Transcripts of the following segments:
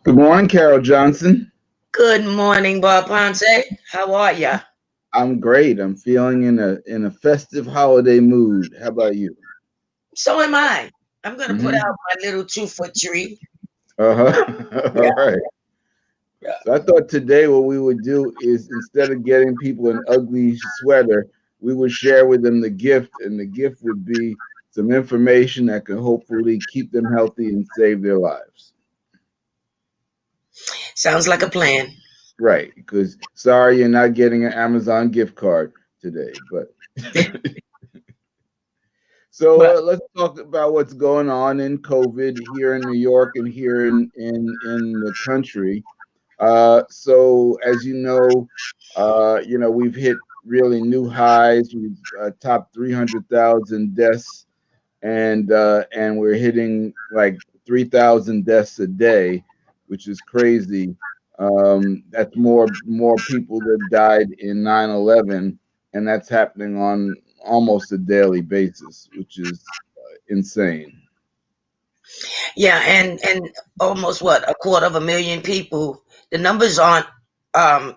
Good morning, Carol Johnson. Good morning, Bob Ponce. How are ya? I'm great. I'm feeling in a festive holiday mood. How about you? So am I. I'm gonna put Mm-hmm. out my little 2 foot tree. Uh-huh. Yeah, All right. yeah. So I thought today what we would do is instead of getting people an ugly sweater, we would share with them the gift, and the gift would be some information that can hopefully keep them healthy and save their lives. Sounds like a plan. Right. Because sorry you're not getting an Amazon gift card today, but So But let's talk about what's going on in COVID here in New York and here in the country. So as you know we've hit really new highs. We've topped 300,000 deaths, and we're hitting like 3,000 deaths a day, which is crazy. That's more people that died in 9/11, and that's happening on almost a daily basis, which is insane. yeah, and almost what, a quarter of a million people. The numbers aren't um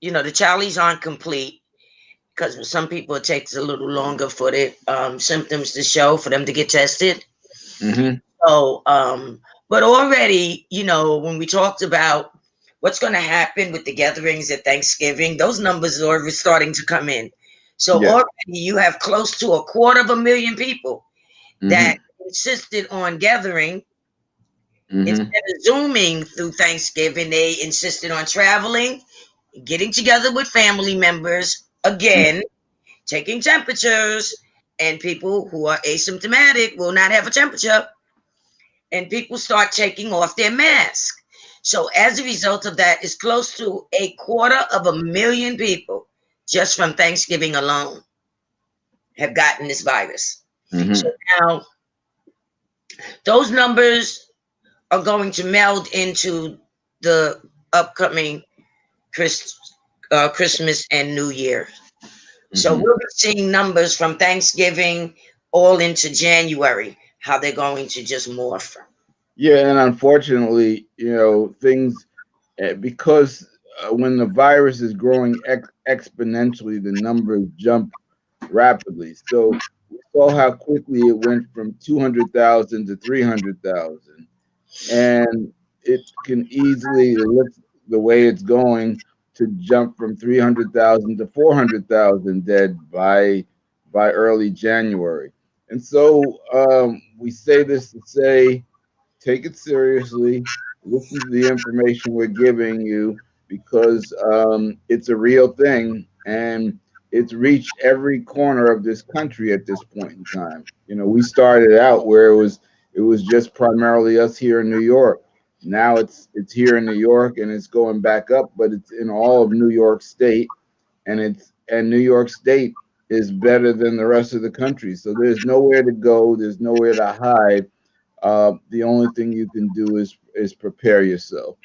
the tallies aren't complete because some people it takes a little longer for the symptoms to show for them to get tested. Hmm. So but already, when we talked about what's going to happen with the gatherings at Thanksgiving, those numbers are already starting to come in. So Yes. already you have close to a quarter of a million people that Hmm. insisted on gathering Hmm. instead of Zooming through Thanksgiving. They insisted on traveling, getting together with family members again, taking temperatures, and people who are asymptomatic will not have a temperature, and people start taking off their mask. So as a result of that, it's close to a quarter of a million people just from Thanksgiving alone have gotten this virus. So Hmm. now those numbers are going to meld into the upcoming Chris, Christmas and New Year. So Hmm. we'll be seeing numbers from Thanksgiving all into January, how they're going to just morph. Yeah, and unfortunately, things because when the virus is growing exponentially, the numbers jump rapidly. So we saw how quickly it went from 200,000 to 300,000, and it can easily look the way it's going to jump from 300,000 to 400,000 dead by early January. And so we say this to say take it seriously. Listen to the information we're giving you because it's a real thing and it's reached every corner of this country at this point in time. We started out where it was just primarily us here in New York. Now it's here in New York and it's going back up, but it's in all of New York State, and New York State is better than the rest of the country. So there's nowhere to go. There's nowhere to hide. The only thing you can do is prepare yourself.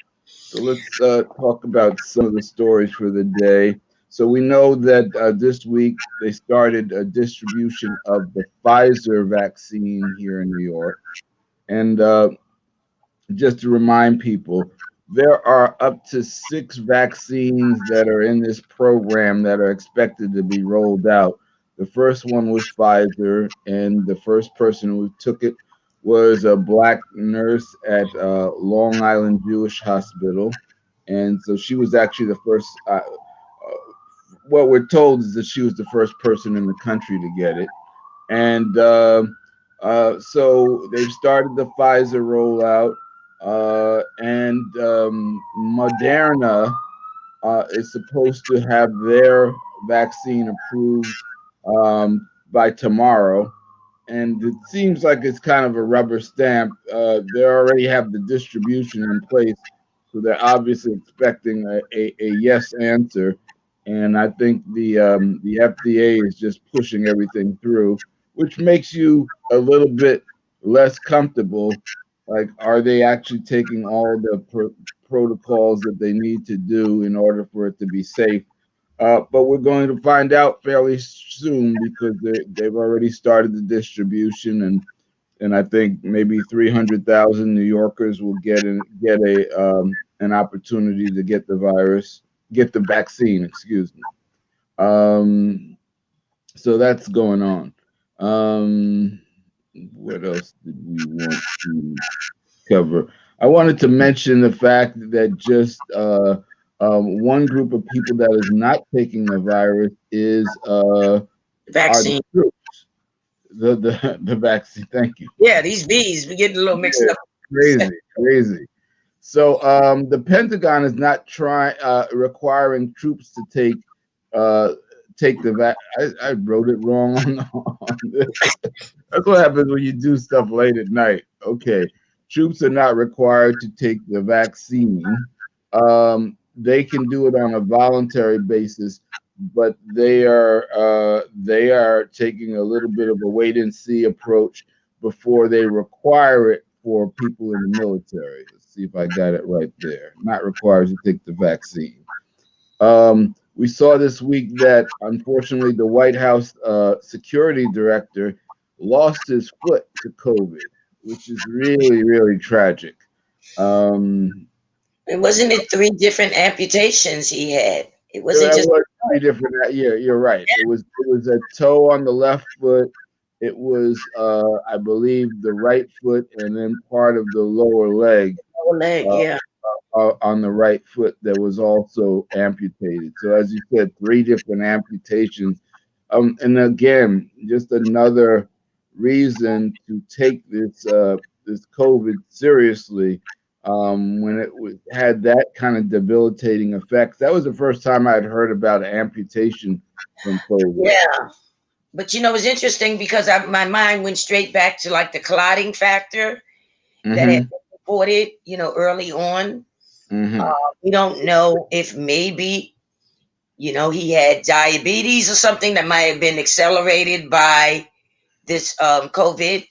So let's talk about some of the stories for the day. So we know that this week they started a distribution of the Pfizer vaccine here in New York, and just to remind people, there are up to 6 vaccines that are in this program that are expected to be rolled out. The first one was Pfizer, and the first person who took it was a black nurse at Long Island Jewish Hospital. And so she was actually the first. What we're told is that she was the first person in the country to get it. And so they've started the Pfizer rollout, and Moderna is supposed to have their vaccine approved by tomorrow. And it seems like it's kind of a rubber stamp. They already have the distribution in place, so they're obviously expecting a yes answer. And I think the FDA is just pushing everything through, which makes you a little bit less comfortable. Like, are they actually taking all the protocols that they need to do in order for it to be safe? But we're going to find out fairly soon because they've already started the distribution, and I think maybe 300,000 New Yorkers will get a an opportunity to get the virus, get the vaccine. Excuse me. Um, so that's going on. Um, what else did we want to cover? I wanted to mention the fact that just one group of people that is not taking the virus is are the Vaccine. troops. The vaccine. Thank you. Yeah, these bees, we get a little mixed Yeah, up. crazy, crazy. So the Pentagon is not trying requiring troops to uh, take the vac. I wrote it wrong on, on this. That's what happens when you do stuff late at night. Okay, troops are not required to take the vaccine. They can do it on a voluntary basis, but they are taking a little bit of a wait and see approach before they require it for people in the military. Let's see if I got it right there. Not required to take the vaccine. We saw this week that unfortunately the White House security director lost his foot to COVID, which is really, really tragic. Um, And wasn't it three different amputations he had? It wasn't that just was three different. Yeah, you're right. It was a toe on the left foot. It was, I believe, the right foot, and then part of the lower leg one leg. uh, Yeah, on the right foot that was also amputated. So, as you said, three different amputations. And again, just another reason to take this COVID seriously. When had that kind of debilitating effects, that was the first time I'd heard about amputation from COVID. yeah. But it's interesting because my mind went straight back to like the clotting factor that had Hmm. been reported, early on. Hmm. We don't know if maybe, he had diabetes or something that might have been accelerated by this COVID.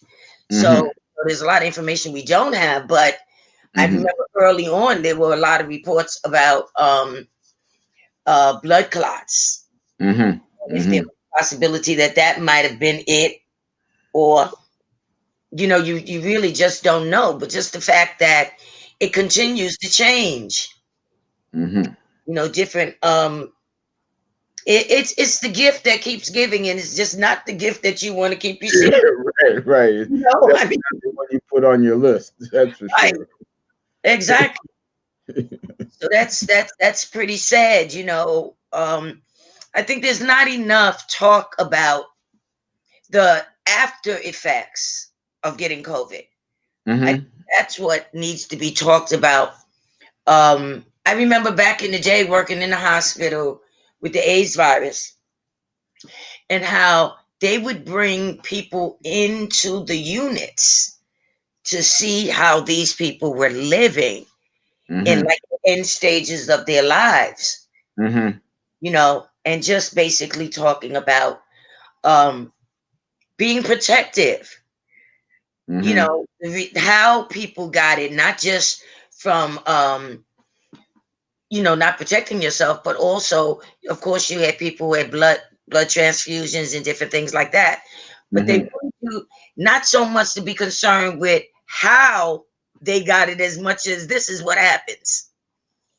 So Hmm. there's a lot of information we don't have, but I Hmm. remember early on there were a lot of reports about blood clots. Hmm. If there Hmm. was a possibility that that might have been it, or you really just don't know. But just the fact that it continues to change, Hmm. different. It's the gift that keeps giving, and it's just not the gift that you want to keep receiving. Right, right. I Definitely mean, not what you put on your list. That's for right, sure. exactly. So that's pretty sad. I think there's not enough talk about the after effects of getting COVID. I think Hmm. that's what needs to be talked about. I remember back in the day working in the hospital with the AIDS virus and how they would bring people into the units to see how these people were living in Hmm. like the end stages of their lives, Hmm. and just basically talking about um, being protective, Hmm. how people got it, not just from not protecting yourself, but also, of course, you had people who had blood transfusions and different things like that. But they Hmm. want you not so much to be concerned with how they got it as much as this is what happens.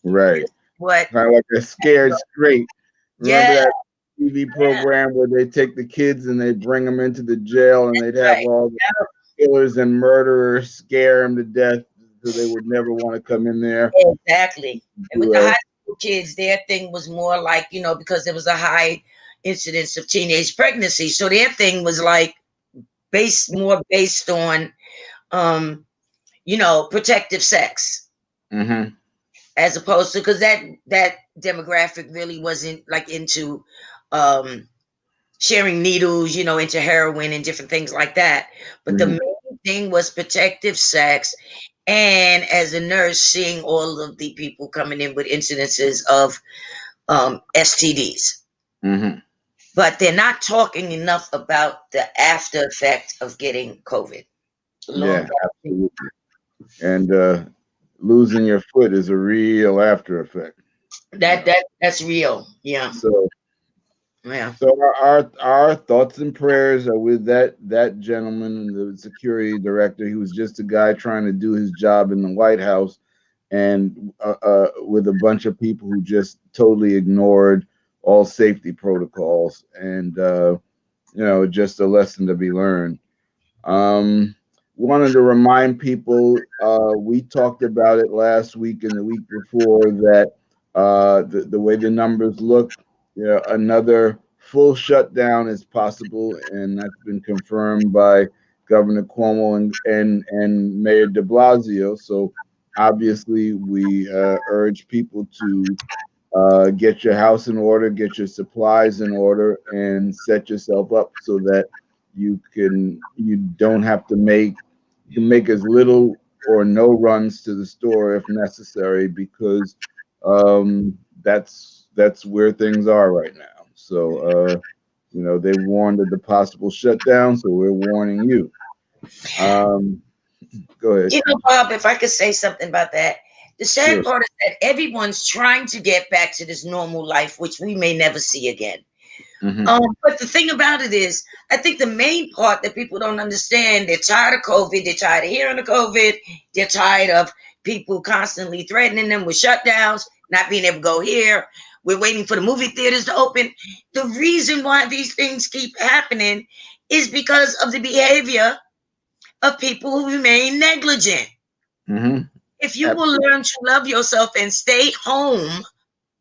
Right. What? Kind of like a scared straight. Remember Yeah, that TV yeah, program where they take the kids and they bring them into the jail and they'd have right. all the killers and murderers scare them to death so they would never want to come in there. Exactly. And with the To, high school kids, their thing was more like, because there was a high incidence of teenage pregnancy. So their thing was like based on protective sex, hmm. as opposed to, because that demographic really wasn't like into um sharing needles, into heroin and different things like that. But the Hmm. main thing was protective sex. And as a nurse, seeing all of the people coming in with incidences of STDs. Hmm. But they're not talking enough about the after effect of getting COVID. Long Yeah, absolutely. And losing your foot is a real after effect. that Uh, that that's real. Yeah. so Yeah. So our thoughts and prayers are with that gentleman, the security director. He was just a guy trying to do his job in the White House, and with a bunch of people who just totally ignored all safety protocols, and just a lesson to be learned. Um, Wanted to remind people, we talked about it last week and the week before, that the way the numbers look, another full shutdown is possible, and that's been confirmed by Governor Cuomo and Mayor de Blasio. So obviously, we urge people to get your house in order, get your supplies in order, and set yourself up so that you don't have to make you can make as little or no runs to the store if necessary, because that's where things are right now. So they warned of the possible shutdown, so we're warning you. Um, Go ahead. Bob, if I could say something about that. The sad Sure. part is that everyone's trying to get back to this normal life, which we may never see again. Hmm. But the thing about it is, I think the main part that people don't understand, they're tired of COVID, they're tired of hearing of COVID, they're tired of people constantly threatening them with shutdowns, not being able to go here. We're waiting for the movie theaters to open. The reason why these things keep happening is because of the behavior of people who remain negligent. Hmm. If you will Absolutely. learn to love yourself and stay home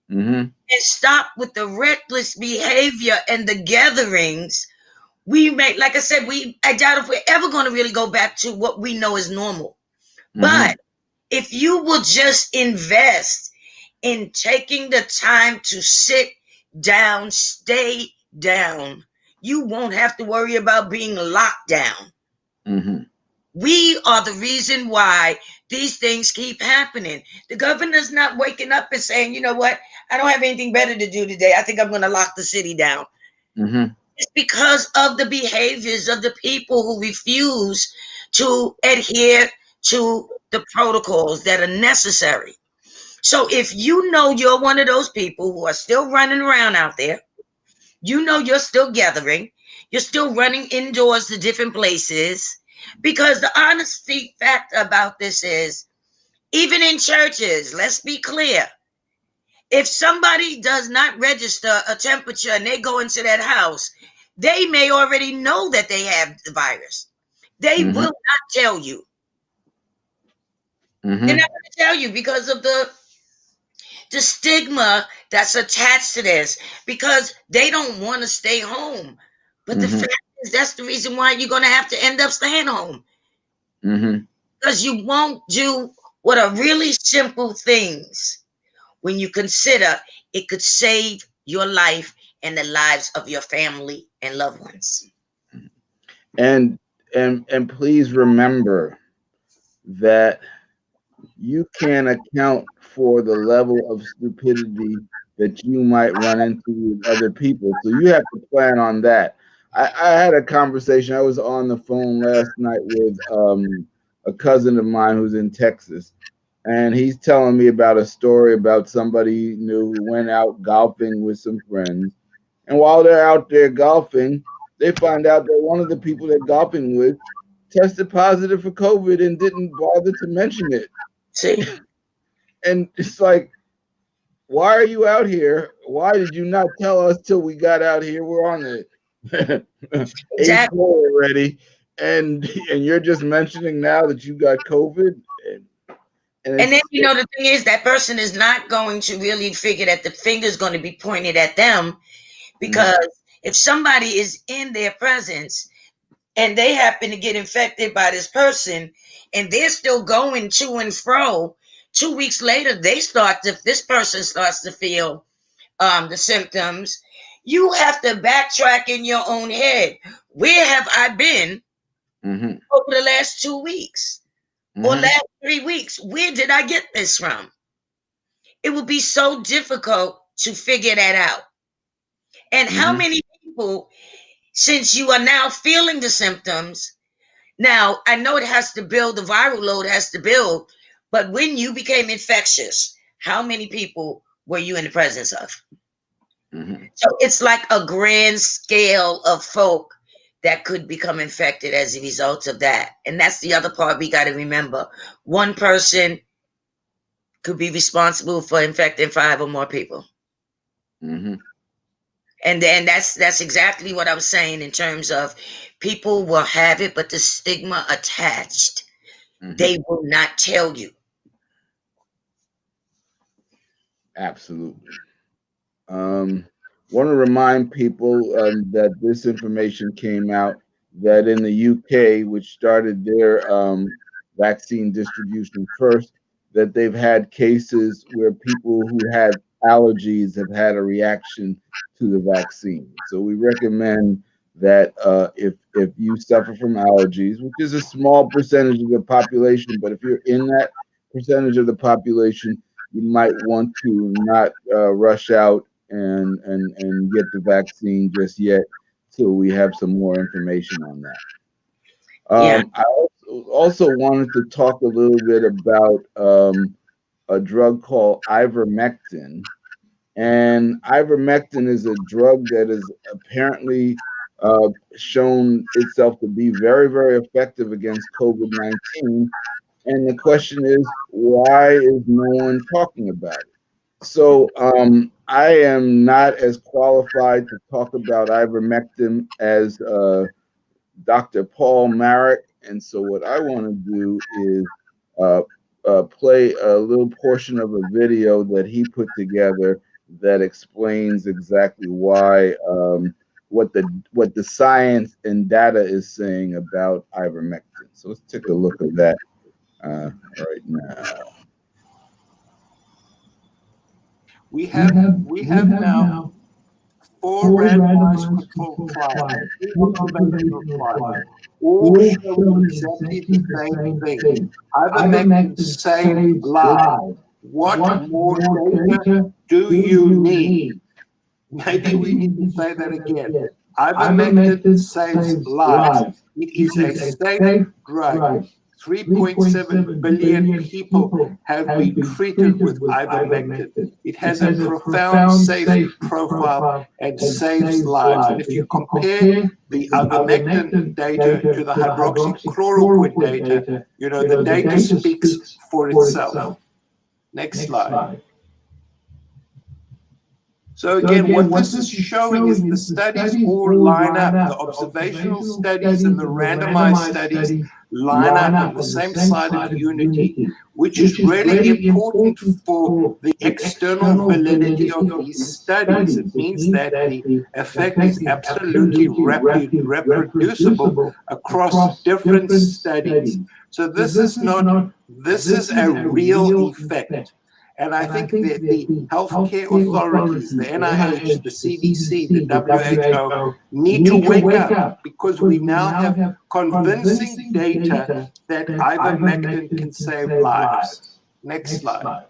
Hmm. and stop with the reckless behavior and the gatherings, we may, like I said, I doubt if we're ever going to really go back to what we know is normal. But Hmm. if you will just invest in taking the time to sit down, stay down, you won't have to worry about being locked down. Hmm. We are the reason why these things keep happening. The governor's not waking up and saying, you know what, I don't have anything better to do today. I think I'm going to lock the city down. Hmm. It's because of the behaviors of the people who refuse to adhere to the protocols that are necessary. So if you know you're one of those people who are still running around out there, you know you're still gathering, you're still running indoors to different places, because the honesty fact about this is, even in churches, let's be clear, if somebody does not register a temperature and they go into that house, they may already know that they have the virus. They will Hmm. not tell you. They're Hmm. not going to tell you because of the stigma that's attached to this, because they don't want to stay home. But the Hmm. fact is, that's the reason why you're going to have to end up staying home, Hmm. because you won't do what are really simple things when you consider it could save your life and the lives of your family and loved ones. and and please remember that you can't account for the level of stupidity that you might run into with other people. So you have to plan on that. I had a conversation. I was on the phone last night with a cousin of mine who's in Texas, and he's telling me about a story about somebody he knew who went out golfing with some friends. And while they're out there golfing, they find out that one of the people they're golfing with tested positive for COVID and didn't bother to mention it. See? And it's like, why are you out here? Why did you not tell us till we got out here? We're on the eighth Exactly. hole already, and you're just mentioning now that you got COVID, and And then, it's the thing is, that person is not going to really figure that the finger is going to be pointed at them, mm, because if somebody is in their presence and they happen to get infected by this person and they're still going to and fro, 2 weeks later, this person starts to feel the symptoms. You have to backtrack in your own head. Where have I been mm-hmm, over the last 2 weeks or mm-hmm, last 3 weeks? Where did I get this from? It would be so difficult to figure that out. And how mm-hmm, many people, since you are now feeling the symptoms, now I know it has to build, the viral load has to build, but when you became infectious, how many people were you in the presence of? Hmm. So it's like a grand scale of folk that could become infected as a result of that. And that's the other part we got to remember. One person could be responsible for infecting five or more people. Hmm. And then that's exactly what I was saying in terms of people will have it, but the stigma attached, Hmm. they will not tell you. Absolutely. Um, Want to remind people that this information came out that in the UK, which started their vaccine distribution first, that they've had cases where people who had allergies have had a reaction to the vaccine. So we recommend that if you suffer from allergies, which is a small percentage of the population, but if you're in that percentage of the population, you might want to not rush out and get the vaccine just yet till we have some more information on that. Yeah, I also wanted to talk a little bit about a drug called ivermectin. And ivermectin is a drug that is apparently shown itself to be very, very effective against COVID 19. And the question is, why is no one talking about it? So I am not as qualified to talk about ivermectin as Dr. Paul Marek, and so what I want to do is uh, play a little portion of a video that he put together that explains exactly why what the science and data is saying about ivermectin. So let's take a look at that right now. We have now four randomized controlled trials, two observational trials, all showing exactly the same thing. Ivermectin saved lives. What more data do you need? Maybe we need to say that again. Ivermectin saves lives. It is a safe drug. 3.7 billion people have been treated with ivermectin. It has a profound safety profile and saves lives. And if you compare the ivermectin data to the hydroxychloroquine data, the data speaks for itself. Next slide. So again, what this is showing is the studies all line up. The observational studies and the randomized studies line up on the same side of unity, which is really important for the external validity of these studies. It means that the effect is absolutely reproducible across different studies. So this is a real effect. And I think that the healthcare authorities, the NIH, the CDC, the WHO, need to wake up, because we now have convincing data that ivermectin can save lives. Next slide.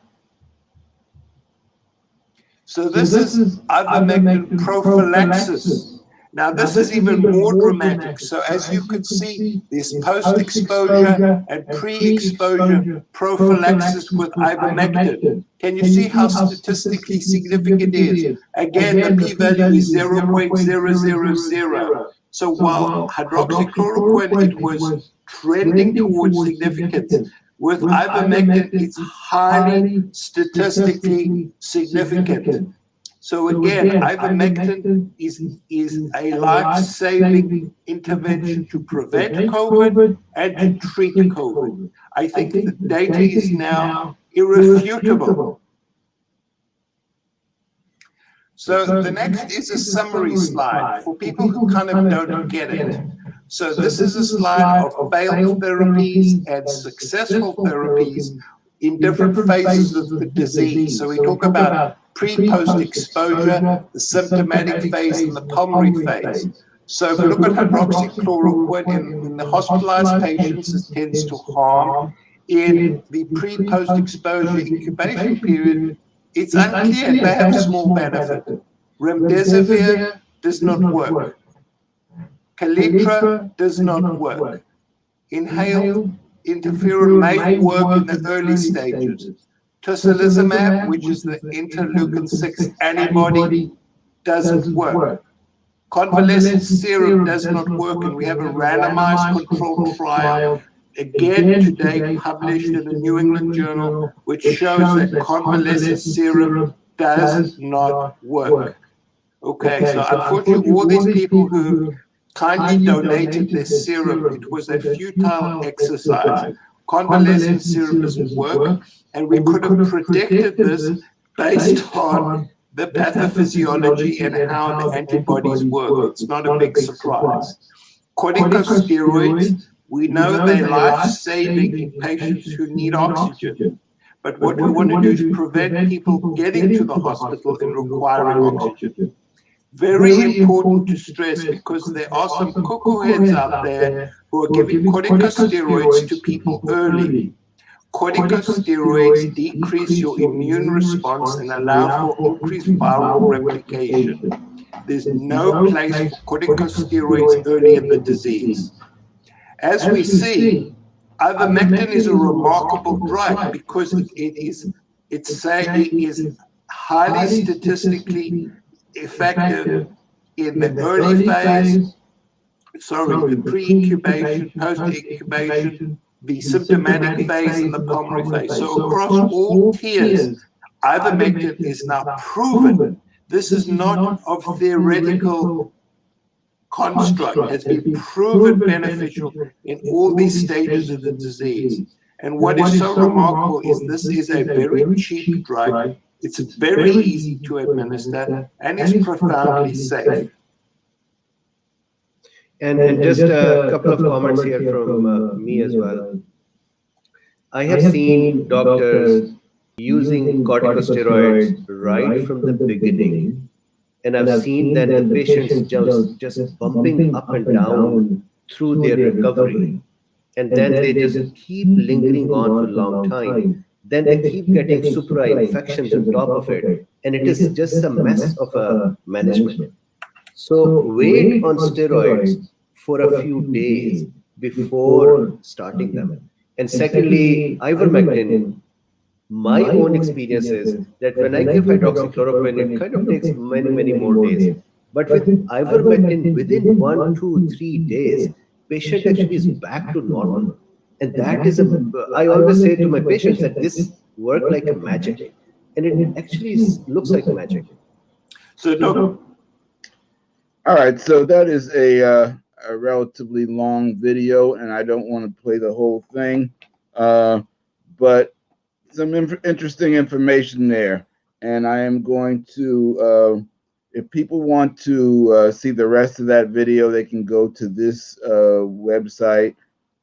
So this is ivermectin prophylaxis. Now this is even more dramatic. So as you can see, there's post-exposure and pre-exposure prophylaxis with ivermectin. Can you see how statistically significant it is? Again, the p-value is 0.000. So while hydroxychloroquine, it was trending towards significance, with ivermectin, it's highly statistically significant. So again, ivermectin is a life-saving intervention to prevent COVID and to treat COVID. I think the data is now irrefutable. So the next is a summary slide for people who kind of don't get it. So this is a slide of failed therapies and successful therapies in different phases of the disease. So we talk about pre-post exposure, the symptomatic phase, and the pulmonary phase. So if we look at hydroxychloroquine in the hospitalized patients, it tends to harm. In the pre-post exposure incubation period, it's unclear. They have small benefit. Remdesivir does not work. Kaletra does not work. Inhaled interferon may work in the early stages. Tocilizumab, which is the interleukin-6 antibody, doesn't work. Convalescent serum does not work, and we have a randomized controlled trial, again today published in the New England Journal, which shows that convalescent serum does not work. Okay, so unfortunately, all these people who kindly donated their serum, it was a futile exercise. Convalescent serum doesn't work, and we could have predicted this based on the pathophysiology and how the antibodies work. It's not a big surprise. Corticosteroids, we know they're life-saving in patients who need oxygen. But what we want to do is prevent people getting to the hospital and requiring oxygen. Very important to stress, because there are some cuckoo heads out there who are giving corticosteroids to people early. Corticosteroids decrease your immune response and allow for increased viral replication. There's no place for corticosteroids early in the disease. As we see, ivermectin is a remarkable drug because it is highly statistically effective in the early phase, the pre-incubation, post-incubation, the symptomatic phase, and the pulmonary phase. So across all tiers, ivermectin is now proven. This is not of theoretical construct, has been proven beneficial in all these stages of the disease. And what is so remarkable is this is a very cheap drug. It's very easy to administer and is profoundly safe. And just a couple of comments here from me as well. I have seen doctors using corticosteroids right from the beginning, and I've seen that the patients just bumping up and down through their recovery, and then they just keep lingering on for a long time. Then they keep getting supra infections on top of it, and it is just a mess of a management. So wait on steroids for a few days before starting them. And secondly, ivermectin, my own experience is that when I give hydroxychloroquine, it kind of takes many more days. But with ivermectin, within 1, 2, 3 days, patient actually is back to normal. And that is I always say to my patients that this works like a magic. And it actually looks like magic. So, all right, so that is a relatively long video, and I don't want to play the whole thing, but some interesting information there. And I am going to, if people want to see the rest of that video, they can go to this website,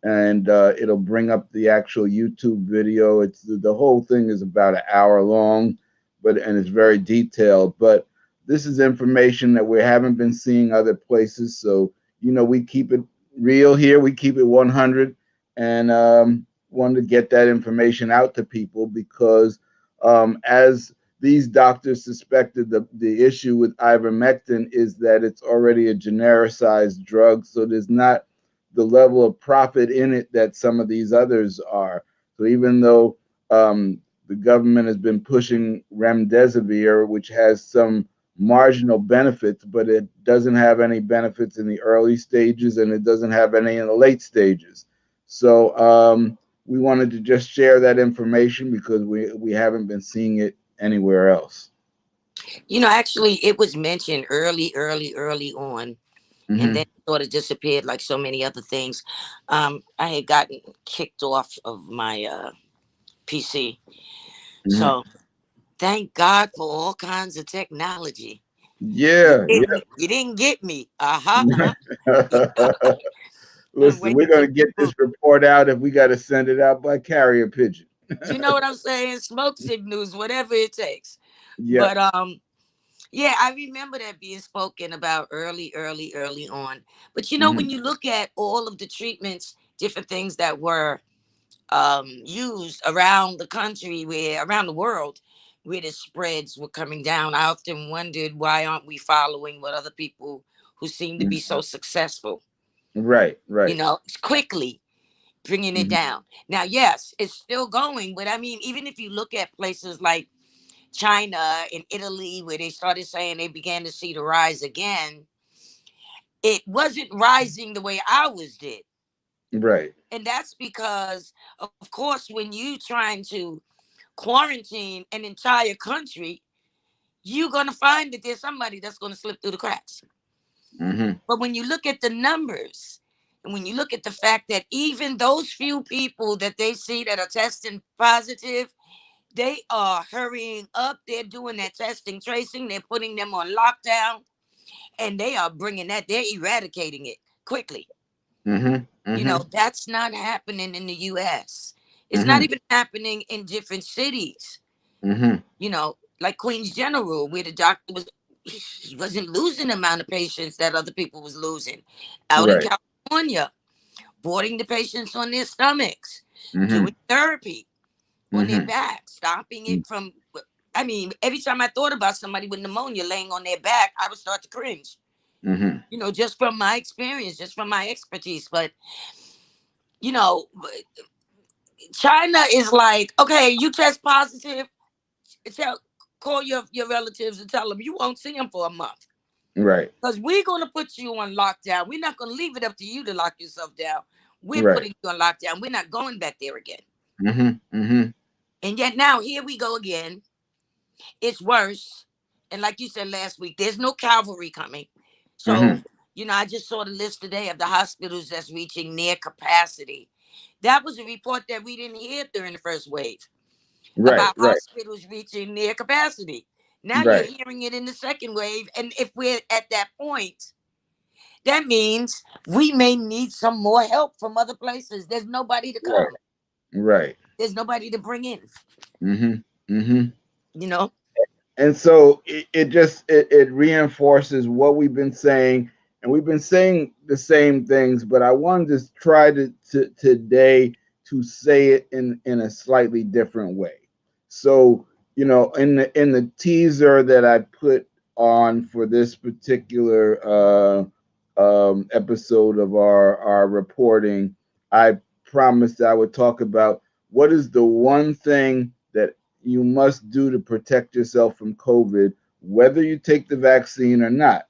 and it'll bring up the actual YouTube video. It's the whole thing is about an hour long, and it's very detailed. But this is information that we haven't been seeing other places. So, we keep it real here. We keep it 100, and wanted to get that information out to people because as these doctors suspected, the issue with ivermectin is that it's already a genericized drug. So there's not the level of profit in it that some of these others are. So even though the government has been pushing remdesivir, which has some marginal benefits, but it doesn't have any benefits in the early stages, and it doesn't have any in the late stages. So we wanted to just share that information because we haven't been seeing it anywhere else. Actually, it was mentioned early on, and then sort of disappeared like so many other things. I had gotten kicked off of my PC. So thank God for all kinds of technology. Yeah. You didn't get me. Listen, we're going to get this report out if we got to send it out by carrier pigeon. You know what I'm saying? Smoke signals, whatever it takes. Yeah. But yeah, I remember that being spoken about early on. But when you look at all of the treatments, different things that were used around the country, around the world, where the spreads were coming down, I often wondered, why aren't we following what other people who seem to be so successful? Right. Quickly bringing it down. Now, yes, it's still going, but I mean, even if you look at places like China and Italy, where they started saying they began to see the rise again, it wasn't rising the way ours did. Right. And that's because, of course, when you trying to quarantine an entire country, you're going to find that there's somebody that's going to slip through the cracks. Mm-hmm. But when you look at the numbers, and when you look at the fact that even those few people that they see that are testing positive, they are hurrying up. They're doing that testing, tracing. They're putting them on lockdown, and they are bringing that. They're eradicating it quickly. Mm-hmm. Mm-hmm. That's not happening in the U.S. It's not Mm-hmm. even happening in different cities. Mm-hmm. Like Queens General, where the doctor was, he wasn't losing the amount of patients that other people was losing. Out in Right. California, boarding the patients on their stomachs, Mm-hmm. doing therapy on their Mm-hmm. back, stopping it from. I mean, every time I thought about somebody with pneumonia laying on their back, I would start to cringe. Mm-hmm. Just from my experience, just from my expertise. But you know, China is like, okay, you test positive, tell call your relatives and tell them you won't see them for a month. Right. Because we're going to put you on lockdown. We're not going to leave it up to you to lock yourself down. We're Right. putting you on lockdown. We're not going back there again. Mm-hmm. Mm-hmm. And yet now here we go again. It's worse. And like you said last week, there's no cavalry coming. So, Mm-hmm. I just saw the list today of the hospitals that's reaching near capacity. That was a report that we didn't hear during the first wave Right. about Right. hospitals reaching near capacity. Now you're Right. hearing it in the second wave. And if we're at that point, that means we may need some more help from other places. There's nobody to Right. come. Right. There's nobody to bring in, Mm-hmm. Mm-hmm. you know? And so it reinforces what we've been saying, and we've been saying the same things, but I wanted to try to today to say it in a slightly different way. So, in the teaser that I put on for this particular episode of our reporting, I promised I would talk about what is the one thing that you must do to protect yourself from COVID, whether you take the vaccine or not.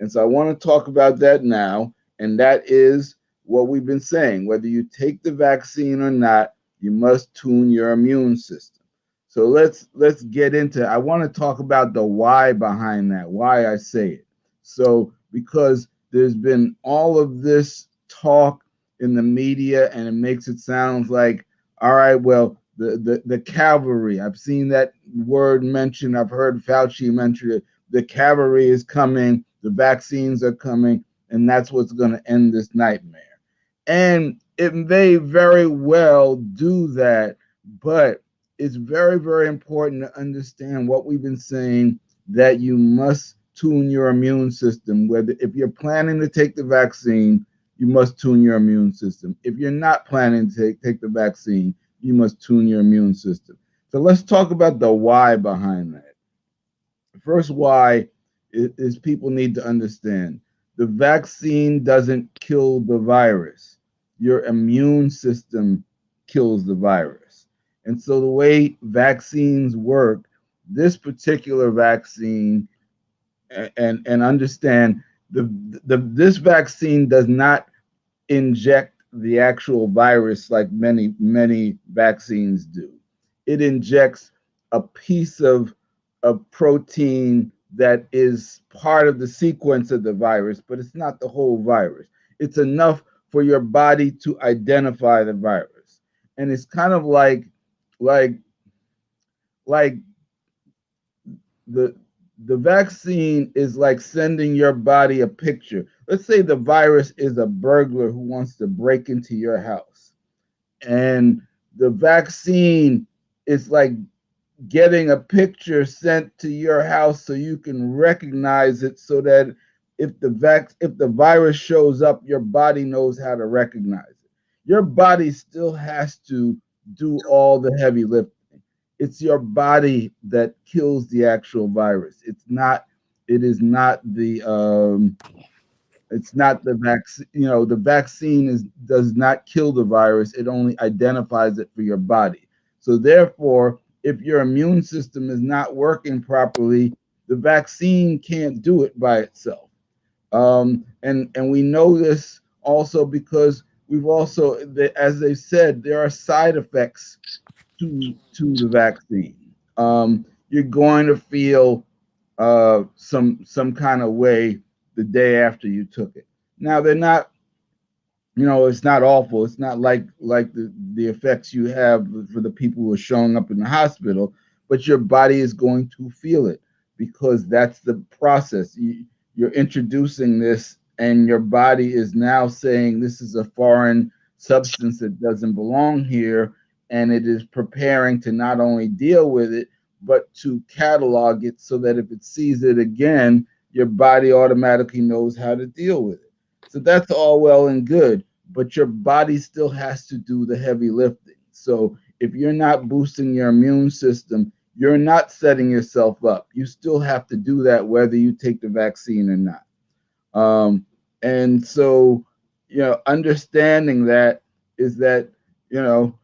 And so I want to talk about that now. And that is what we've been saying. Whether you take the vaccine or not, you must tune your immune system. So let's get into. I want to talk about the why behind that, why I say it. So because there's been all of this talk in the media, and it makes it sound like, all right, well, the cavalry. I've seen that word mentioned. I've heard Fauci mention it. The cavalry is coming. The vaccines are coming, and that's what's going to end this nightmare. And it may very well do that, but it's very, very important to understand what we've been saying, that you must tune your immune system. Whether if you're planning to take the vaccine, you must tune your immune system. If you're not planning to take the vaccine, you must tune your immune system. So let's talk about the why behind that. The first why is people need to understand the vaccine doesn't kill the virus. Your immune system kills the virus. And so the way vaccines work, this particular vaccine, and understand the this vaccine does not inject the actual virus like many vaccines do. It injects a piece of protein that is part of the sequence of the virus, but it's not the whole virus. It's enough for your body to identify the virus. And it's kind of like like the the vaccine is like sending your body a picture. Let's say the virus is a burglar who wants to break into your house, and the vaccine is like getting a picture sent to your house so you can recognize it, so that if the virus shows up, your body knows how to recognize it. Your body still has to do all the heavy lifting. It's your body that kills the actual virus. It is not the vaccine. The vaccine does not kill the virus. It only identifies it for your body. So therefore, if your immune system is not working properly, the vaccine can't do it by itself. And we know this also because we've also, as they said, there are side effects to the vaccine. You're going to feel some kind of way the day after you took it. Now they're not, it's not awful. It's not like the effects you have for the people who are showing up in the hospital, but your body is going to feel it because that's the process. You're introducing this, and your body is now saying this is a foreign substance that doesn't belong here, and it is preparing to not only deal with it, but to catalog it so that if it sees it again, your body automatically knows how to deal with it. So that's all well and good, but your body still has to do the heavy lifting. So if you're not boosting your immune system, you're not setting yourself up. You still have to do that whether you take the vaccine or not. And so, understanding that is that, you know,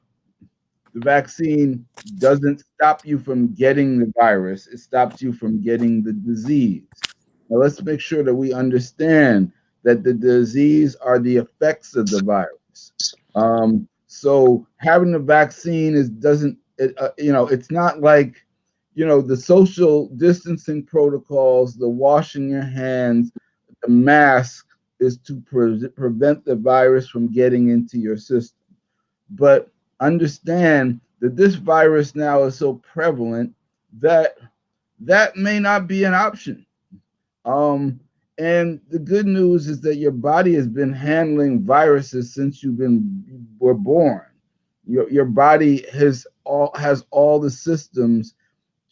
the vaccine doesn't stop you from getting the virus, it stops you from getting the disease. Now, let's make sure that we understand that the disease are the effects of the virus. So having the vaccine is doesn't it, it's not like the social distancing protocols, the washing your hands, the mask is to prevent the virus from getting into your system. But understand that this virus now is so prevalent that that may not be an option. Um, and the good news is that your body has been handling viruses since were born. Your body has all the systems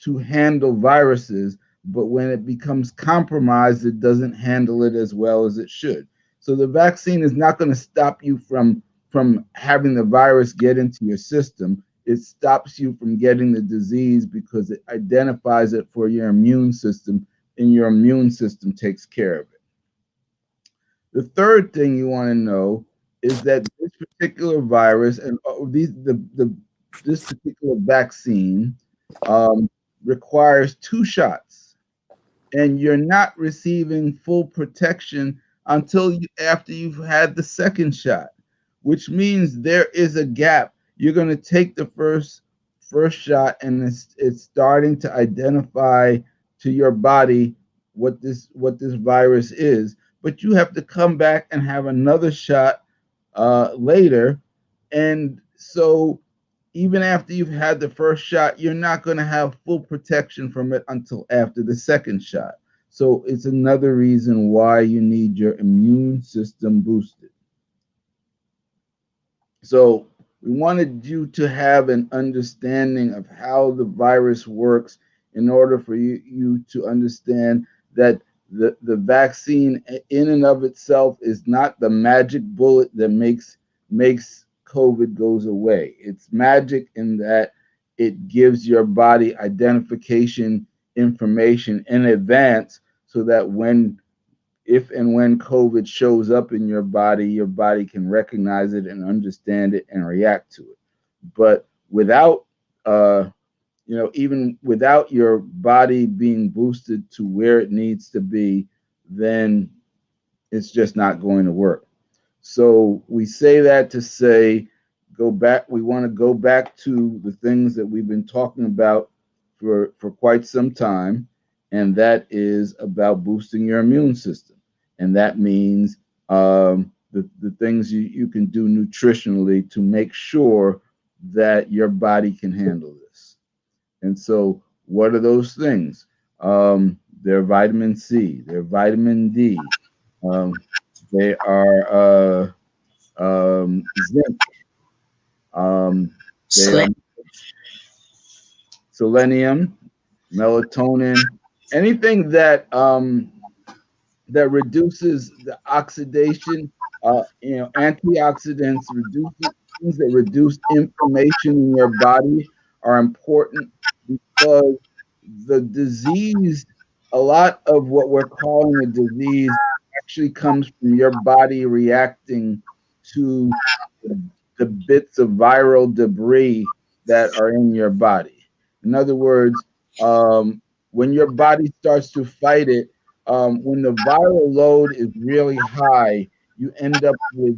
to handle viruses, but when it becomes compromised, it doesn't handle it as well as it should. So the vaccine is not going to stop you from having the virus get into your system. It stops you from getting the disease because it identifies it for your immune system, and your immune system takes care of it. The third thing you want to know is that this particular virus and this particular vaccine um, requires two shots, and you're not receiving full protection until after you've had the second shot, which means there is a gap. You're going to take the first shot, and it's starting to identify to your body what this virus is, but you have to come back and have another shot later, and so even after you've had the first shot, you're not going to have full protection from it until after the second shot. So it's another reason why you need your immune system boosted. So we wanted you to have an understanding of how the virus works in order for you to understand that the vaccine in and of itself is not the magic bullet that makes COVID goes away. It's magic in that it gives your body identification information in advance so that if and when COVID shows up in your body can recognize it and understand it and react to it. But without, even without your body being boosted to where it needs to be, then it's just not going to work. So we say that to say, go back. We want to go back to the things that we've been talking about for quite some time, and that is about boosting your immune system. And that means the things you can do nutritionally to make sure that your body can handle this. And so, what are those things? They're vitamin C, they're vitamin D, um, they are zinc, they are Select selenium, melatonin, anything that reduces the oxidation, antioxidants, reduces things that reduce inflammation in your body are important because the disease, a lot of what we're calling a disease actually comes from your body reacting to the bits of viral debris that are in your body. In other words, when your body starts to fight it, when the viral load is really high, you end up with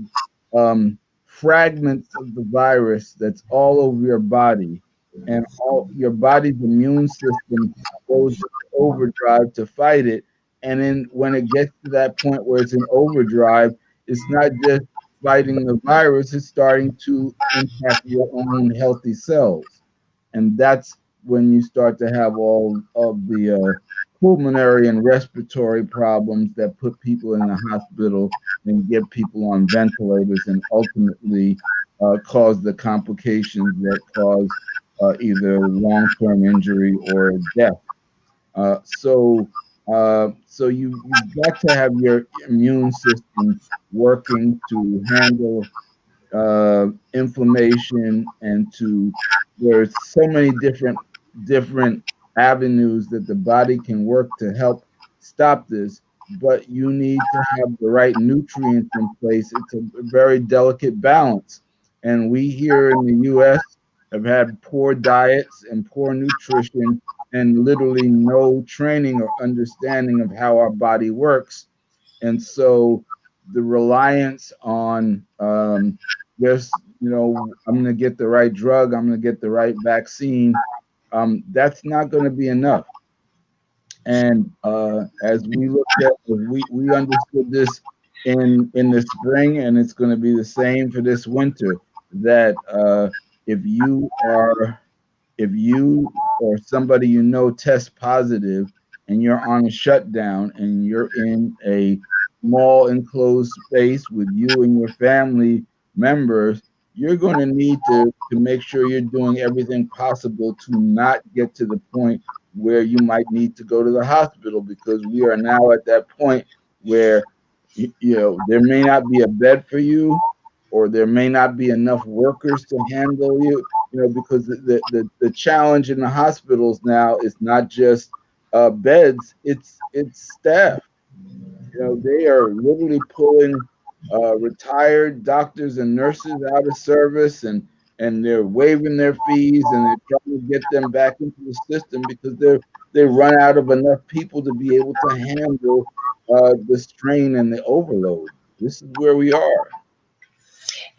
fragments of the virus that's all over your body, and all your body's immune system goes into overdrive to fight it. And then when it gets to that point where it's in overdrive, it's not just fighting the virus, it's starting to impact your own healthy cells. And that's when you start to have all of the pulmonary and respiratory problems that put people in the hospital and get people on ventilators and ultimately cause the complications that cause either long-term injury or death. So you've got to have your immune system working to handle inflammation, and to there's so many different avenues that the body can work to help stop this, but you need to have the right nutrients in place. It's a very delicate balance, and we here in the US have had poor diets and poor nutrition and literally no training or understanding of how our body works. And so the reliance on just, I'm going to get the right drug, I'm going to get the right vaccine, that's not going to be enough. And as we looked at, we understood this in the spring, and it's going to be the same for this winter. That if you are if you or somebody you know tests positive and you're on a shutdown and you're in a small enclosed space with you and your family members, you're going to need to make sure you're doing everything possible to not get to the point where you might need to go to the hospital, because we are now at that point where there may not be a bed for you, or there may not be enough workers to handle you, because the challenge in the hospitals now is not just beds, it's staff. They are literally pulling retired doctors and nurses out of service, and they're waiving their fees, and they're trying to get them back into the system because they run out of enough people to be able to handle the strain and the overload. This is where we are.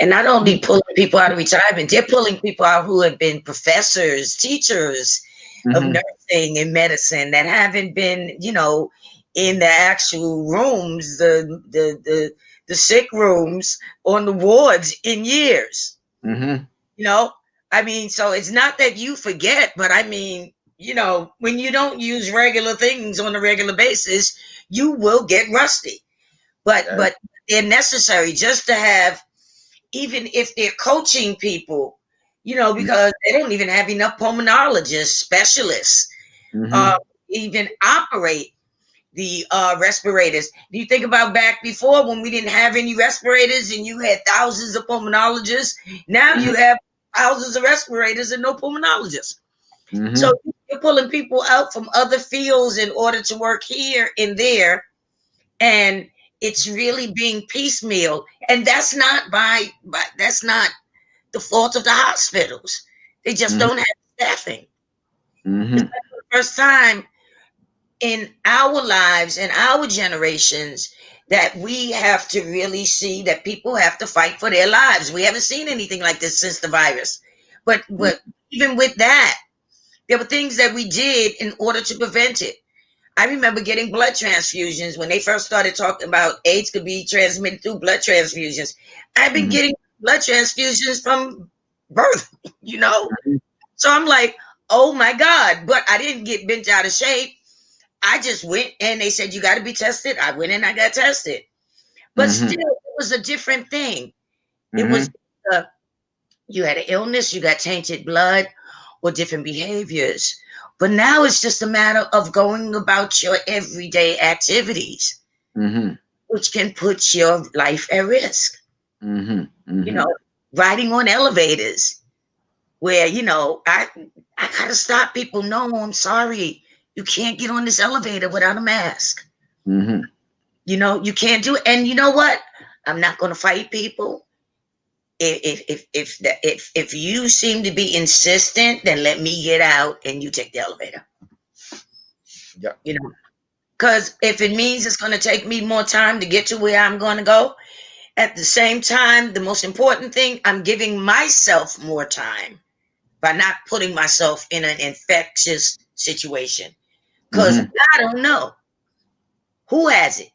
And not only pulling people out of retirement, they're pulling people out who have been professors, teachers of Hmm. nursing and medicine that haven't been, in the actual rooms, the sick rooms on the wards in years. Hmm. You know, I mean, so it's not that you forget, but I mean, when you don't use regular things on a regular basis, you will get rusty. But they're necessary just to have, even if they're coaching people, because they don't even have enough pulmonologists, specialists, uh, Hmm. even operate the respirators. Do you think about back before when we didn't have any respirators and you had thousands of pulmonologists? Now you have thousands of respirators and no pulmonologists. So Hmm. you're pulling people out from other fields in order to work here and there, and it's really being piecemeal. And that's not that's not the fault of the hospitals. They just Hmm. don't have staffing. It's Hmm. like the first time in our lives, in our generations, that we have to really see that people have to fight for their lives. We haven't seen anything like this since the virus. But even with that, there were things that we did in order to prevent it. I remember getting blood transfusions when they first started talking about AIDS could be transmitted through blood transfusions. I've been Hmm. getting blood transfusions from birth, you know? So I'm like, oh my God. But I didn't get bent out of shape. I just went and they said, you got to be tested. I went and I got tested. But Hmm. still, it was a different thing. It was, Hmm. uh, you had an illness, you got tainted blood or different behaviors. But now it's just a matter of going about your everyday activities, Hmm. which can put your life at risk. Hmm. You Hmm. know, riding on elevators where, I gotta stop people. No, I'm sorry. You can't get on this elevator without a mask. Hmm. You can't do it. And you know what? I'm not gonna fight people. If you seem to be insistent, then let me get out and you take the elevator. Yeah. You know, because if it means it's going to take me more time to get to where I'm going to go, at the same time, the most important thing, I'm giving myself more time by not putting myself in an infectious situation. Because Mm-hmm. I don't know who has it.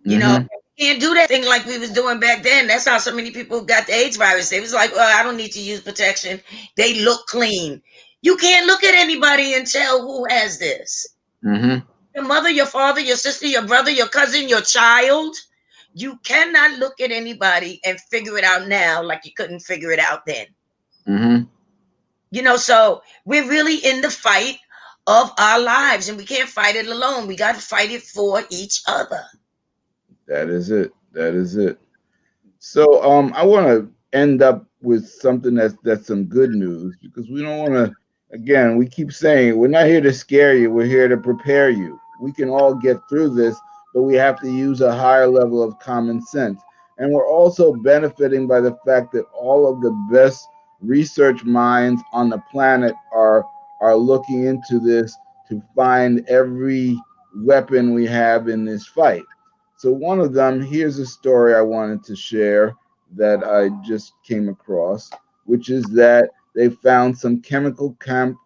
You know, Mm-hmm. you can't do that thing like we was doing back then. That's how so many people got the AIDS virus. They was like, well, I don't need to use protection. They look clean. You can't look at anybody and tell who has this. Mm-hmm. Your mother, your father, your sister, your brother, your cousin, your child. You cannot look at anybody and figure it out now like you couldn't figure it out then. Mm-hmm. So we're really in the fight of our lives, and we can't fight it alone. We got to fight it for each other. That is it. That is it. So I want to end up with something that's some good news, because we don't want to, again, we keep saying we're not here to scare you, we're here to prepare you. We can all get through this, but we have to use a higher level of common sense. And we're also benefiting by the fact that all of the best research minds on the planet are looking into this to find every weapon we have in this fight. So one of them, here's a story I wanted to share that I just came across, which is that they found some chemical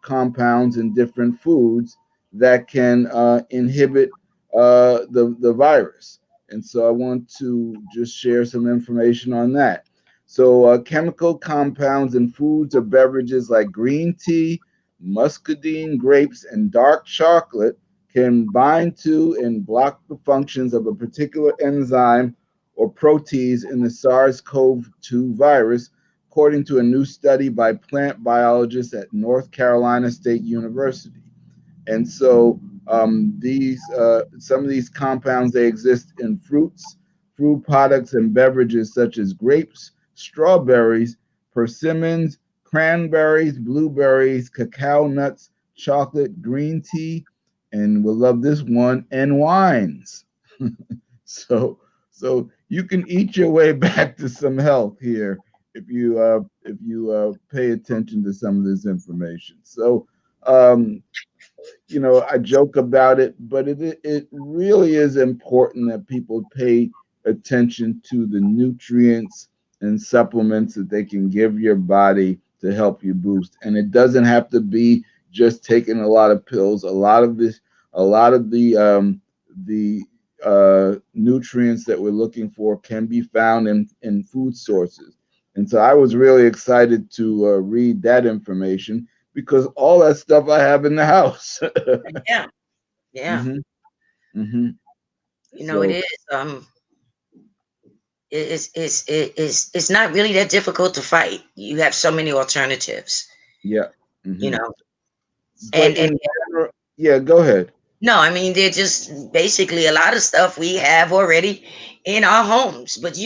compounds in different foods that can inhibit the virus. And so I want to just share some information on that. So chemical compounds in foods or beverages like green tea, muscadine grapes, and dark chocolate can bind to and block the functions of a particular enzyme or proteins in the SARS-CoV-2 virus, according to a new study by plant biologists at North Carolina State University. And so these some of these compounds, they exist in fruits, fruit products, and beverages such as grapes, strawberries, persimmons, cranberries, blueberries, cacao nuts, chocolate, green tea, and we'll love this one, and wines. So you can eat your way back to some health here if you pay attention to some of this information. So um, I joke about it, but it really is important that people pay attention to the nutrients and supplements that they can give your body to help you boost. And it doesn't have to be just taking a lot of pills. A lot of the nutrients that we're looking for can be found in food sources. And so I was really excited to read that information, because all that stuff I have in the house. Yeah, yeah. hmm hmm It So is. It's not really that difficult to fight. You have so many alternatives. yeah. You hmm know, But and in general, yeah, go ahead. no, I mean they're just basically a lot of stuff we have already in our homes. But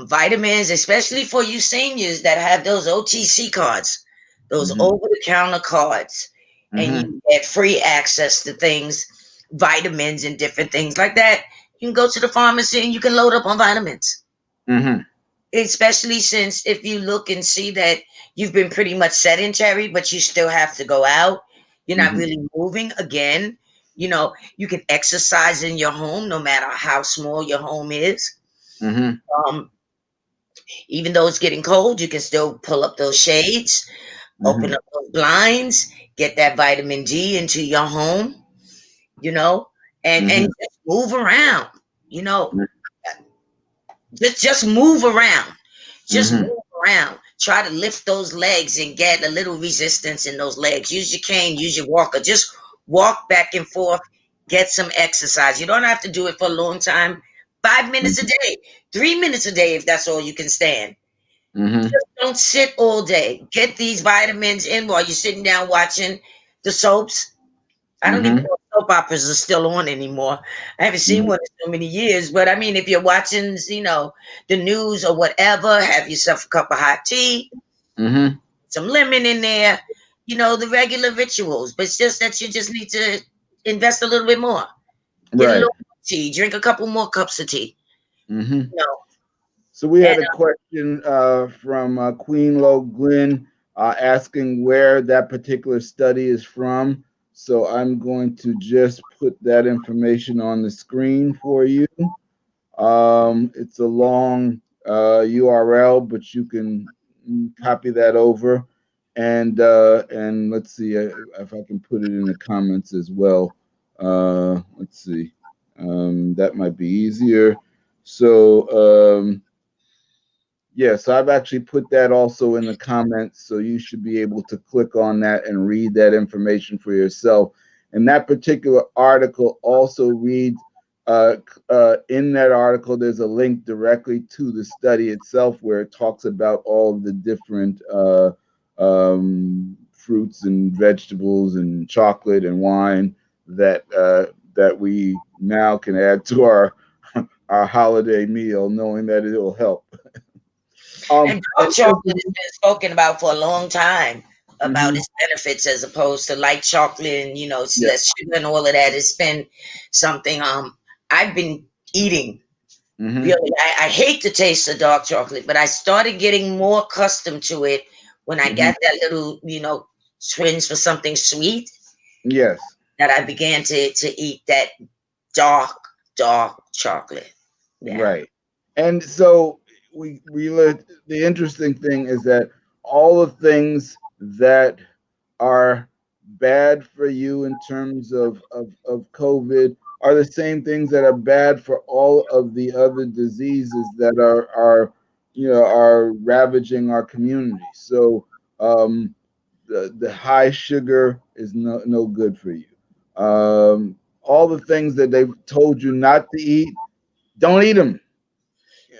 vitamins, especially for you seniors that have those OTC cards, those hmm over the counter cards, and hmm you get free access to things, vitamins and different things like that. You can go to the pharmacy and you can load up on vitamins. hmm Especially since if you look and see that you've been pretty much sedentary, but you still have to go out, you're not hmm really moving again. You can exercise in your home no matter how small your home is. hmm Um, Even though it's getting cold, you can still pull up those shades, open hmm up those blinds, get that vitamin D into your home, you know, and hmm just move around, you know, just move around. Just hmm move around. Try to lift those legs and get a little resistance in those legs. Use your cane, use your walker. Just walk back and forth. Get some exercise. You don't have to do it for a long time. 5 minutes a day, 3 minutes a day if that's all you can stand. hmm Just don't sit all day. Get these vitamins in while you're sitting down watching the soaps. I don't even hmm know if soap operas are still on anymore. I haven't seen hmm one in so many years. But I mean, if you're watching, the news or whatever, have yourself a cup of hot tea, hmm some lemon in there, the regular rituals. But it's just that you just need to invest a little bit more. Get a Right. little more tea, drink a couple more cups of tea. hmm You know, So we And had a question from Queen Lo Glynn asking where that particular study is from. So I'm going to just put that information on the screen for you. It's a long URL, but you can copy that over, and let's see if I can put it in the comments as well. Let's see, that might be easier. So yeah, so I've actually put that also in the comments, so you should be able to click on that and read that information for yourself. And that particular article also reads, in that article, there's a link directly to the study itself where it talks about all of the different fruits and vegetables and chocolate and wine that we now can add to our holiday meal, knowing that it will help. and And dark chocolate has been spoken about for a long time about mhm, its benefits as opposed to light chocolate and it's yeah, less sugar and all of that. It's been something I've been eating. hmm Really, I hate the taste of dark chocolate, but I started getting more accustomed to it when I hmm got that little, twinge for something sweet, yes, that I began to eat that dark, dark chocolate. Yeah. right. And so the interesting thing is that all the things that are bad for you in terms of COVID are the same things that are bad for all of the other diseases that are ravaging our community. So the high sugar is no good for you. All the things that they've told you not to eat, don't eat them,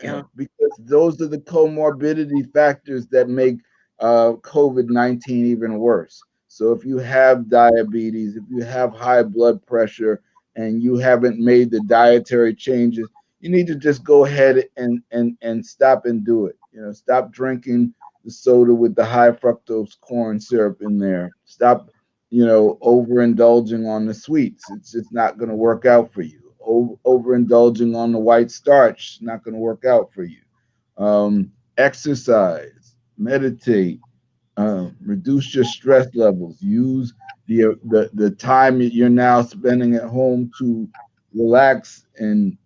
Yeah. because those are the comorbidity factors that make COVID-19 even worse. So if you have diabetes, if you have high blood pressure, and you haven't made the dietary changes, you need to just go ahead and stop and do it. Stop drinking the soda with the high fructose corn syrup in there. Stop, overindulging on the sweets. It's just not going to work out for you. Overindulging on the white starch, not going to work out for you. Exercise, meditate, reduce your stress levels. Use the time that you're now spending at home to relax and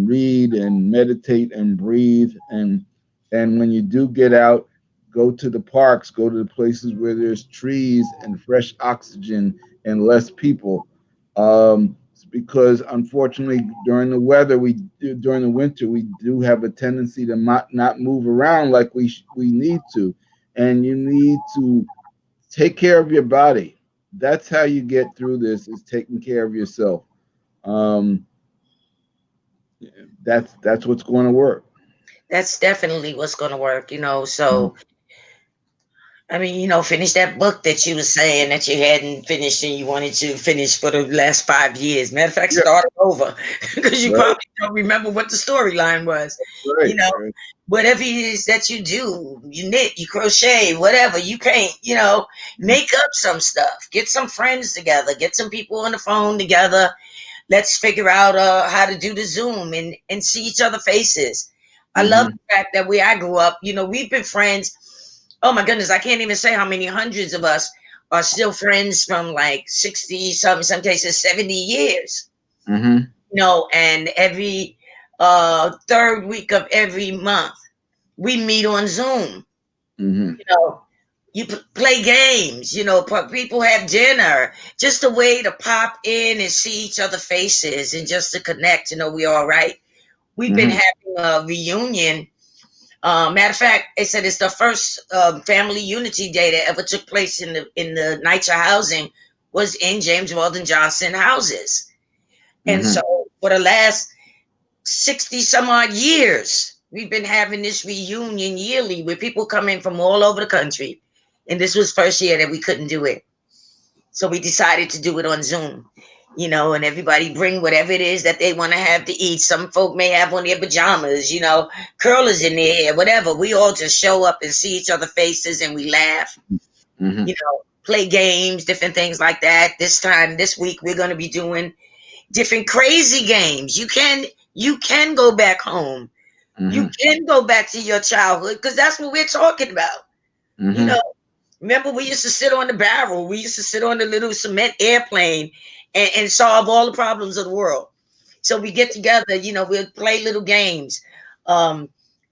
read and meditate and breathe. And when you do get out, go to the parks, go to the places where there's trees and fresh oxygen and less people. Because unfortunately, during the winter, we do have a tendency to not move around like we need to, and you need to take care of your body. That's how you get through this, is taking care of yourself. Um, that's what's going to work. That's definitely what's going to work. Mhm. So I mean, finish that book that you were saying that you hadn't finished and you wanted to finish for the last 5 years. Matter of fact, Yeah, start it over because you right, probably don't remember what the storyline was. You right, know, right. whatever it is that you do, you knit, you crochet, whatever, you paint, make up some stuff. Get some friends together, get some people on the phone together. Let's figure out how to do the Zoom and see each other faces. I love Mm-hmm, the fact that where I grew up, we've been friends. Oh my goodness, I can't even say how many hundreds of us are still friends from like 60, some cases 70 years. mm-hmm, And every third week of every month, we meet on Zoom. mm-hmm, You know, you play games, people have dinner, just a way to pop in and see each other faces and just to connect, we all right. We've been mm-hmm, having a reunion. Matter of fact, they said it's the first family unity day that ever took place in the NYCHA housing was in James Weldon Johnson houses. And mm-hmm, so for the last 60 some odd years, we've been having this reunion yearly where people come in from all over the country. And this was first year that we couldn't do it. So we decided to do it on Zoom, and everybody bring whatever it is that they want to have to eat. Some folk may have on their pajamas, curlers in their hair, whatever. We all just show up and see each other faces and we laugh, mm-hmm. play games, different things like that. This week, we're going to be doing different crazy games. You can go back home You Mm-hmm. can go back to your childhood because that's what we're talking about. You Mm-hmm. know, remember we used to sit on the barrel, we used to sit on the little cement airplane and solve all the problems of the world. So we get together, we'll play little games. Um,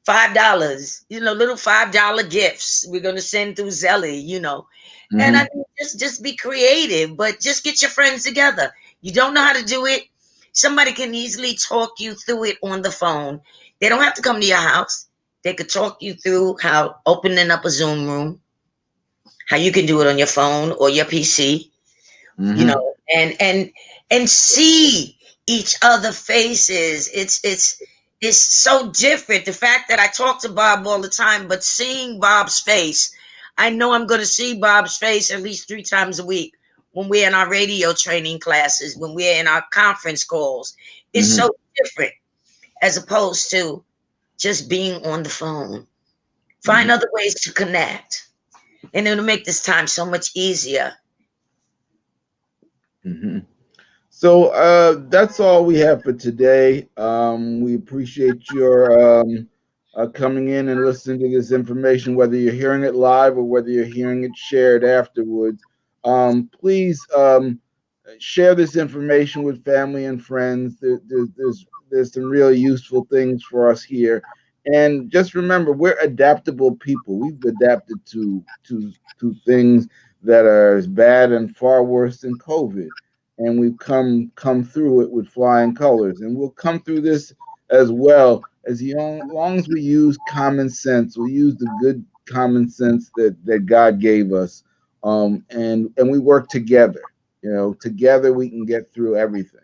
$5, little $5 gifts. We're gonna send through Zelly. And I Mm-hmm. mean, just be creative, but just get your friends together. You don't know how to do it. Somebody can easily talk you through it on the phone. They don't have to come to your house. They could talk you through how opening up a Zoom room, how you can do it on your phone or your PC, Mm-hmm. and see each other faces. It's so different. The fact that I talk to Bob all the time, but seeing Bob's face, I know I'm going to see Bob's face at least 3 times a week when we're in our radio training classes, when we're in our conference calls. It's Mm-hmm. so different as opposed to just being on the phone. Find other ways to connect, and it'll make this time so much easier. Mm-hmm. So that's all we have for today. We appreciate your coming in and listening to this information, whether you're hearing it live or whether you're hearing it shared afterwards. Please share this information with family and friends. There's some really useful things for us here, and just remember, we're adaptable people. We've adapted to things that are as bad and far worse than COVID, and we've come through it with flying colors, and we'll come through this as well as long as we use common sense. We use the good common sense that God gave us, and we work together. Together we can get through everything.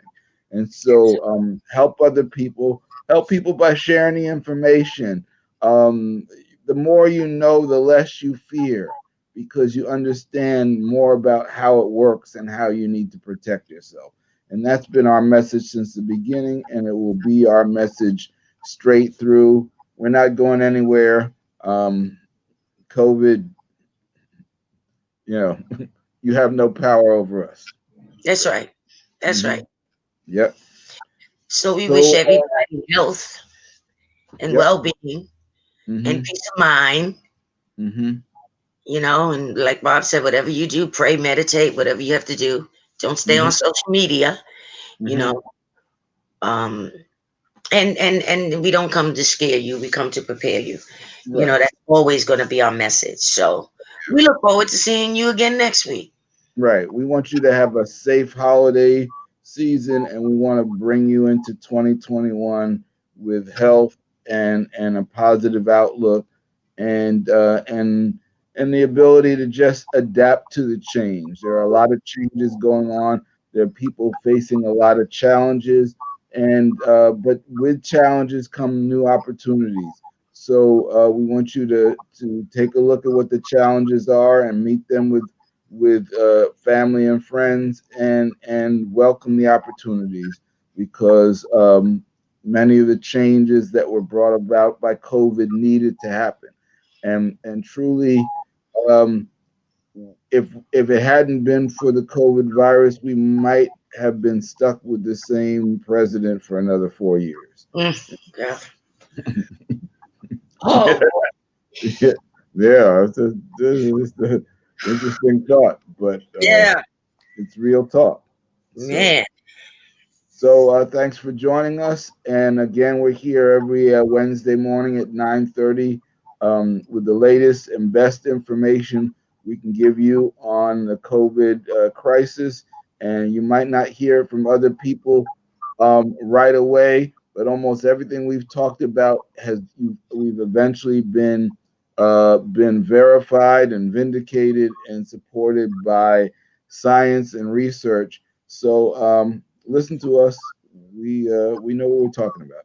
And so help other people, help people by sharing the information. Um, the more you know, the less you fear, because you understand more about how it works and how you need to protect yourself. And that's been our message since the beginning, and it will be our message straight through. We're not going anywhere. COVID, you know, you have no power over us. That's right. That's right. Hmm. Yep. So we wish So, everybody health and yep. well-being and Hmm. peace of mind, Hmm. and like Bob said, whatever you do, pray, meditate, whatever you have to do. Don't stay on Hmm. social media, you Hmm. know. Um, and we don't come to scare you, we come to prepare you. Right. That's always going to be our message. So we look forward to seeing you again next week. Right. We want you to have a safe holiday season, and we want to bring you into 2021 with health and a positive outlook, and the ability to just adapt to the change. There are a lot of changes going on. There are people facing a lot of challenges, and but with challenges come new opportunities. So we want you to take a look at what the challenges are and meet them with family and friends, and welcome the opportunities, because many of the changes that were brought about by COVID needed to happen, and truly, um, if it hadn't been for the COVID virus, we might have been stuck with the same president for another 4 years. Yeah. Oh boy. Yeah, yeah, it's a interesting thought, but Yeah, it's real talk. So. man. So thanks for joining us. And again, we're here every Wednesday morning at 9:30 with the latest and best information we can give you on the COVID crisis. And you might not hear it from other people right away, but almost everything we've talked about we've eventually been verified and vindicated and supported by science and research. So listen to us. We know what we're talking about.